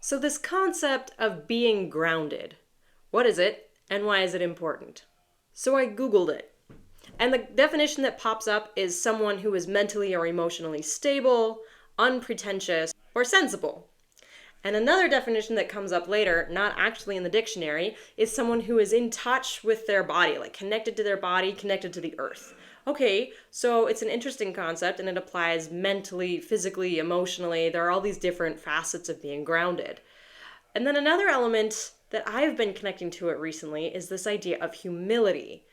So this concept of being grounded, what is it and why is it important? So I Googled it. And the definition that pops up is someone who is mentally or emotionally stable, unpretentious, or sensible. And another definition that comes up later, not actually in the dictionary, is someone who is in touch with their body, like connected to their body, connected to the earth. Okay, so it's an interesting concept and it applies mentally, physically, emotionally. There are all these different facets of being grounded. And then another element that I've been connecting to it recently is this idea of humility.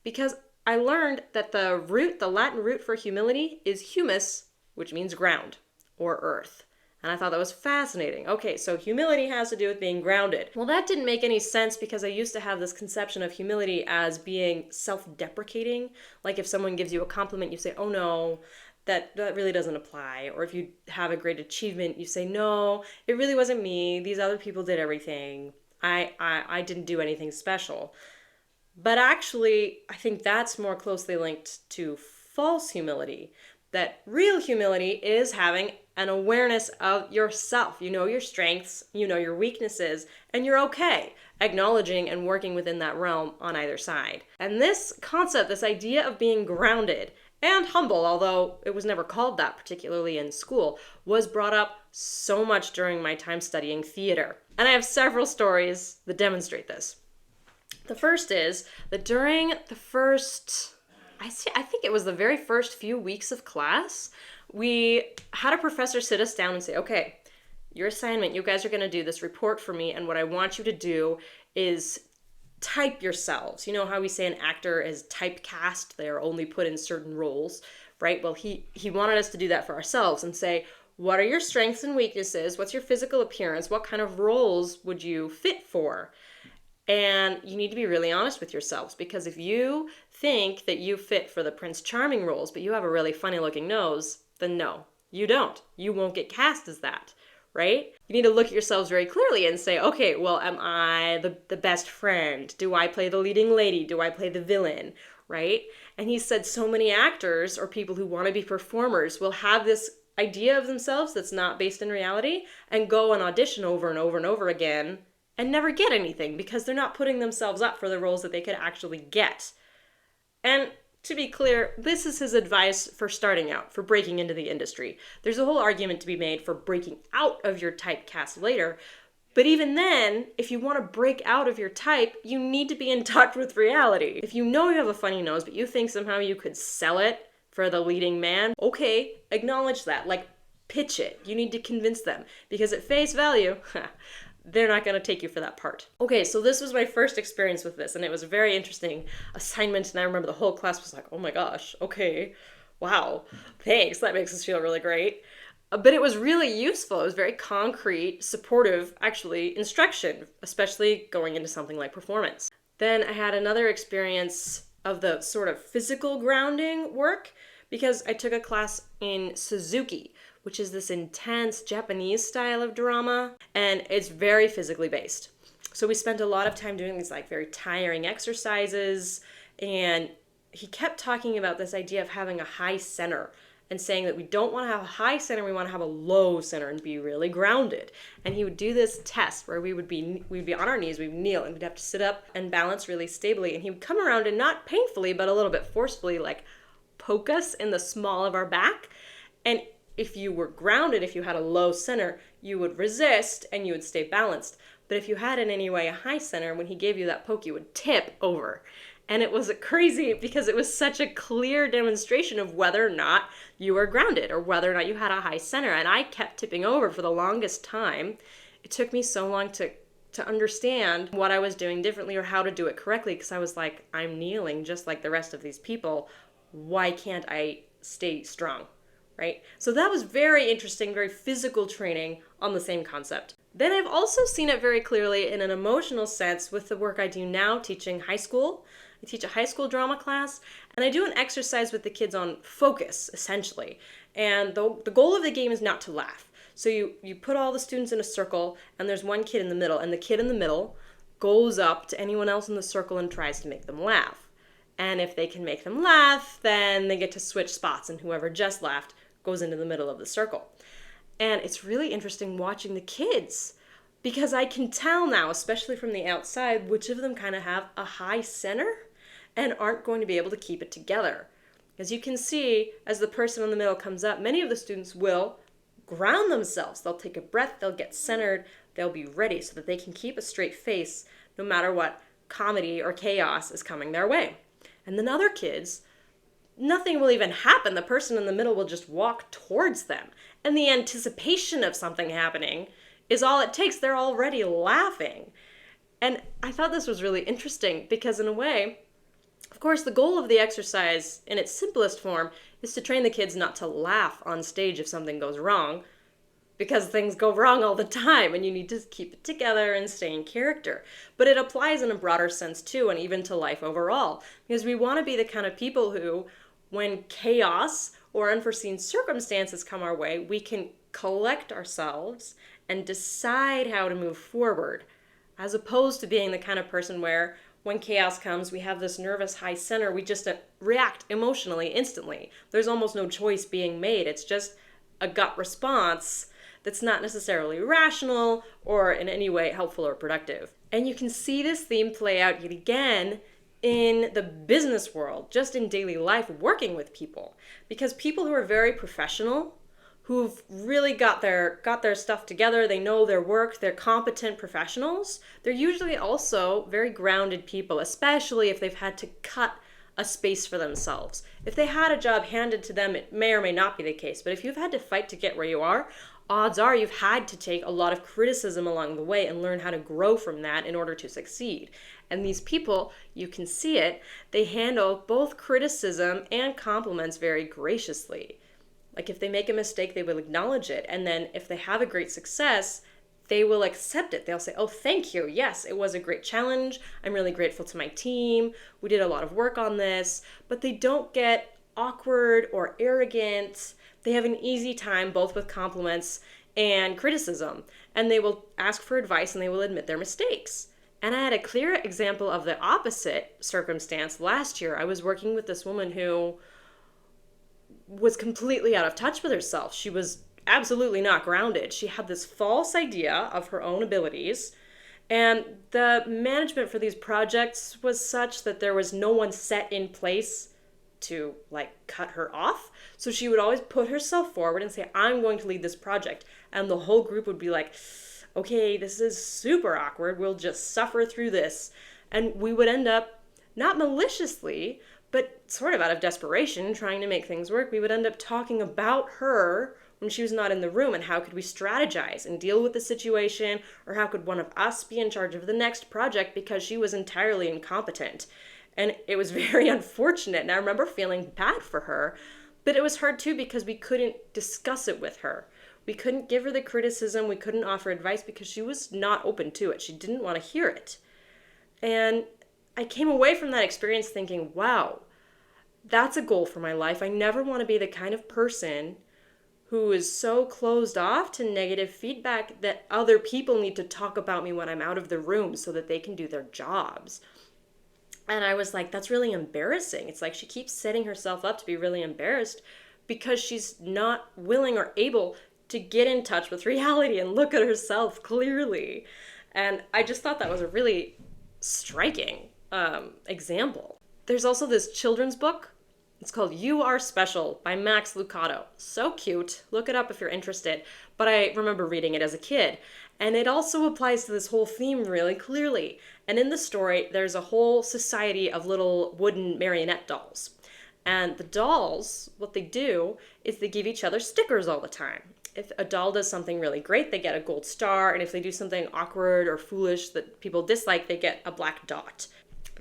Because I learned that the Latin root for humility is humus, which means ground or earth. And I thought that was fascinating. Okay, so humility has to do with being grounded. Well, that didn't make any sense because I used to have this conception of humility as being self-deprecating. Like if someone gives you a compliment, you say, oh no, that really doesn't apply. Or if you have a great achievement, you say, no, it really wasn't me. These other people did everything. I didn't do anything special. But actually, I think that's more closely linked to false humility. That real humility is having an awareness of yourself. You know your strengths, you know your weaknesses, and you're okay acknowledging and working within that realm on either side. And this concept, this idea of being grounded and humble, although it was never called that particularly in school, was brought up so much during my time studying theater. And I have several stories that demonstrate this. The first is that during the first, I think it was the very first few weeks of class, we had a professor sit us down and say, okay, your assignment, you guys are going to do this report for me, and what I want you to do is type yourselves. You know how we say an actor is typecast, they are only put in certain roles, right? Well, he wanted us to do that for ourselves and say, what are your strengths and weaknesses? What's your physical appearance? What kind of roles would you fit for? And you need to be really honest with yourselves, because if you think that you fit for the Prince Charming roles, but you have a really funny looking nose, then no, you don't. You won't get cast as that, right? You need to look at yourselves very clearly and say, okay, well, am I the best friend? Do I play the leading lady? Do I play the villain, right? And he said so many actors or people who want to be performers will have this idea of themselves that's not based in reality and go and audition over and over and over again and never get anything because they're not putting themselves up for the roles that they could actually get. And to be clear, this is his advice for starting out, for breaking into the industry. There's a whole argument to be made for breaking out of your typecast later, but even then, if you want to break out of your type, you need to be in touch with reality. If you know you have a funny nose, but you think somehow you could sell it for the leading man, okay, acknowledge that, like pitch it. You need to convince them, because at face value, they're not going to take you for that part. Okay, so this was my first experience with this, and it was a very interesting assignment, and I remember the whole class was like, oh my gosh, okay, wow, thanks, that makes us feel really great. But it was really useful. It was very concrete, supportive, actually, instruction, especially going into something like performance. Then I had another experience of the sort of physical grounding work, because I took a class in Suzuki, which is this intense Japanese style of drama, and it's very physically based. So we spent a lot of time doing these like very tiring exercises, and he kept talking about this idea of having a high center and saying that we don't want to have a high center, we want to have a low center and be really grounded. And he would do this test where we'd be on our knees, we'd kneel, and we'd have to sit up and balance really stably, and he would come around and not painfully, but a little bit forcefully, like poke us in the small of our back. And if you were grounded, if you had a low center, you would resist and you would stay balanced. But if you had in any way a high center, when he gave you that poke, you would tip over. And it was crazy because it was such a clear demonstration of whether or not you were grounded or whether or not you had a high center. And I kept tipping over for the longest time. It took me so long to understand what I was doing differently or how to do it correctly, because I was like, I'm kneeling just like the rest of these people. Why can't I stay strong? Right? So that was very interesting, very physical training on the same concept. Then I've also seen it very clearly in an emotional sense with the work I do now teaching high school. I teach a high school drama class, and I do an exercise with the kids on focus, essentially. And the goal of the game is not to laugh. So you put all the students in a circle, and there's one kid in the middle, and the kid in the middle goes up to anyone else in the circle and tries to make them laugh. And if they can make them laugh, then they get to switch spots, and whoever just laughed goes into the middle of the circle. And it's really interesting watching the kids because I can tell now, especially from the outside, which of them kind of have a high center and aren't going to be able to keep it together. As you can see, as the person in the middle comes up, many of the students will ground themselves. They'll take a breath, they'll get centered, they'll be ready so that they can keep a straight face no matter what comedy or chaos is coming their way. And then other kids, nothing will even happen. The person in the middle will just walk towards them. And the anticipation of something happening is all it takes. They're already laughing. And I thought this was really interesting because in a way, of course, the goal of the exercise in its simplest form is to train the kids not to laugh on stage if something goes wrong, because things go wrong all the time and you need to keep it together and stay in character. But it applies in a broader sense too, and even to life overall, because we want to be the kind of people who, when chaos or unforeseen circumstances come our way, we can collect ourselves and decide how to move forward, as opposed to being the kind of person where when chaos comes, we have this nervous high center, we just react emotionally instantly. There's almost no choice being made. It's just a gut response that's not necessarily rational or in any way helpful or productive. And you can see this theme play out yet again in the business world, just in daily life, working with people. Because people who are very professional, who've really got their stuff together, they know their work, they're competent professionals, they're usually also very grounded people, especially if they've had to cut a space for themselves. If they had a job handed to them, it may or may not be the case, but if you've had to fight to get where you are, odds are you've had to take a lot of criticism along the way and learn how to grow from that in order to succeed. And these people, you can see it, they handle both criticism and compliments very graciously. Like if they make a mistake, they will acknowledge it. And then if they have a great success, they will accept it. They'll say, oh, thank you. Yes, it was a great challenge. I'm really grateful to my team. We did a lot of work on this. But they don't get awkward or arrogant. They have an easy time both with compliments and criticism. And they will ask for advice and they will admit their mistakes. And I had a clear example of the opposite circumstance last year. I was working with this woman who was completely out of touch with herself. She was absolutely not grounded. She had this false idea of her own abilities, and the management for these projects was such that there was no one set in place to cut her off. So she would always put herself forward and say, I'm going to lead this project. And the whole group would be like, okay, this is super awkward. We'll just suffer through this. And we would end up, not maliciously, but sort of out of desperation, trying to make things work, we would end up talking about her when she was not in the room and how could we strategize and deal with the situation, or how could one of us be in charge of the next project because she was entirely incompetent. And it was very unfortunate, and I remember feeling bad for her, but it was hard too because we couldn't discuss it with her. We couldn't give her the criticism, we couldn't offer advice because she was not open to it. She didn't want to hear it. And I came away from that experience thinking, wow, that's a goal for my life. I never want to be the kind of person who is so closed off to negative feedback that other people need to talk about me when I'm out of the room so that they can do their jobs. And I was like, that's really embarrassing. It's like she keeps setting herself up to be really embarrassed because she's not willing or able to get in touch with reality and look at herself clearly. And I just thought that was a really striking example. There's also this children's book. It's called You Are Special by Max Lucado. So cute. Look it up if you're interested. But I remember reading it as a kid. And it also applies to this whole theme really clearly. And in the story, there's a whole society of little wooden marionette dolls. And the dolls, what they do is they give each other stickers all the time. If a doll does something really great, they get a gold star. And if they do something awkward or foolish that people dislike, they get a black dot.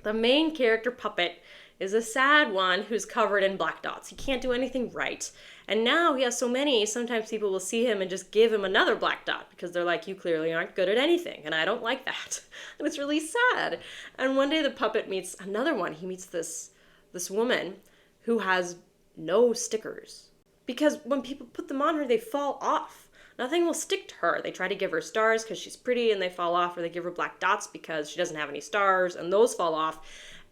The main character puppet is a sad one who's covered in black dots. He can't do anything right. And now he has so many, sometimes people will see him and just give him another black dot because they're like, you clearly aren't good at anything, and I don't like that. And it's really sad. And one day the puppet meets another one. He meets this woman who has no stickers. Because when people put them on her, they fall off. Nothing will stick to her. They try to give her stars because she's pretty and they fall off, or they give her black dots because she doesn't have any stars and those fall off.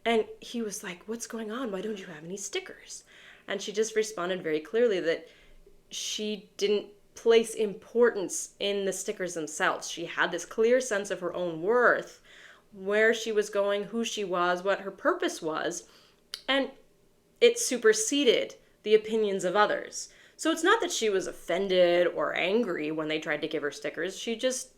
And he was like, what's going on? Why don't you have any stickers? And she just responded very clearly that she didn't place importance in the stickers themselves. She had this clear sense of her own worth, where she was going, who she was, what her purpose was, and it superseded the opinions of others. So it's not that she was offended or angry when they tried to give her stickers. She just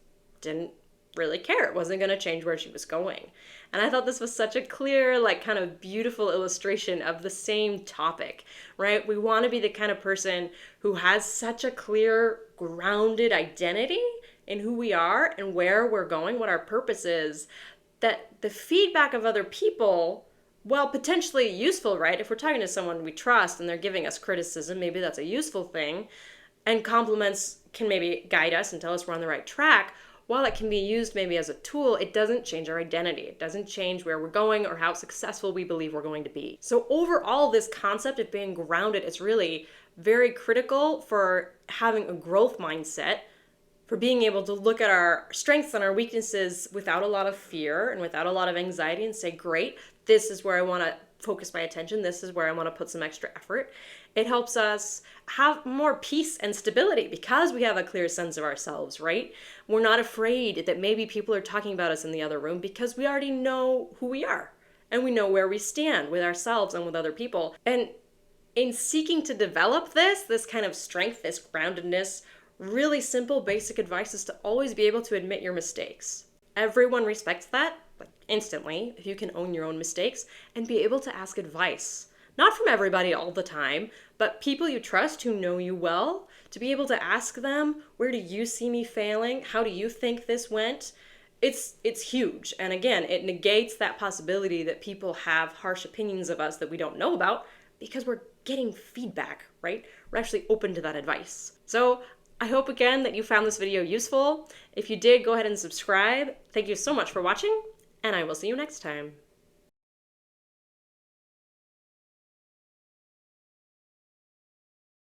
didn't really care. It wasn't going to change where she was going. And I thought this was such a clear, like, kind of beautiful illustration of the same topic, right? We want to be the kind of person who has such a clear, grounded identity in who we are and where we're going, what our purpose is, that the feedback of other people, well, potentially useful, right? If we're talking to someone we trust and they're giving us criticism, maybe that's a useful thing. And compliments can maybe guide us and tell us we're on the right track. While it can be used maybe as a tool, it doesn't change our identity. It doesn't change where we're going or how successful we believe we're going to be. So overall, this concept of being grounded is really very critical for having a growth mindset, for being able to look at our strengths and our weaknesses without a lot of fear and without a lot of anxiety and say, great, this is where I want to focus my attention. This is where I want to put some extra effort. It helps us have more peace and stability because we have a clear sense of ourselves, right? We're not afraid that maybe people are talking about us in the other room because we already know who we are and we know where we stand with ourselves and with other people. And in seeking to develop this kind of strength, this groundedness, really simple, basic advice is to always be able to admit your mistakes. Everyone respects that, like instantly, if you can own your own mistakes and be able to ask advice. Not from everybody all the time, but people you trust who know you well, to be able to ask them, where do you see me failing? How do you think this went? It's huge. And again, it negates that possibility that people have harsh opinions of us that we don't know about because we're getting feedback, right? We're actually open to that advice. So I hope again that you found this video useful. If you did, go ahead and subscribe. Thank you so much for watching, and I will see you next time.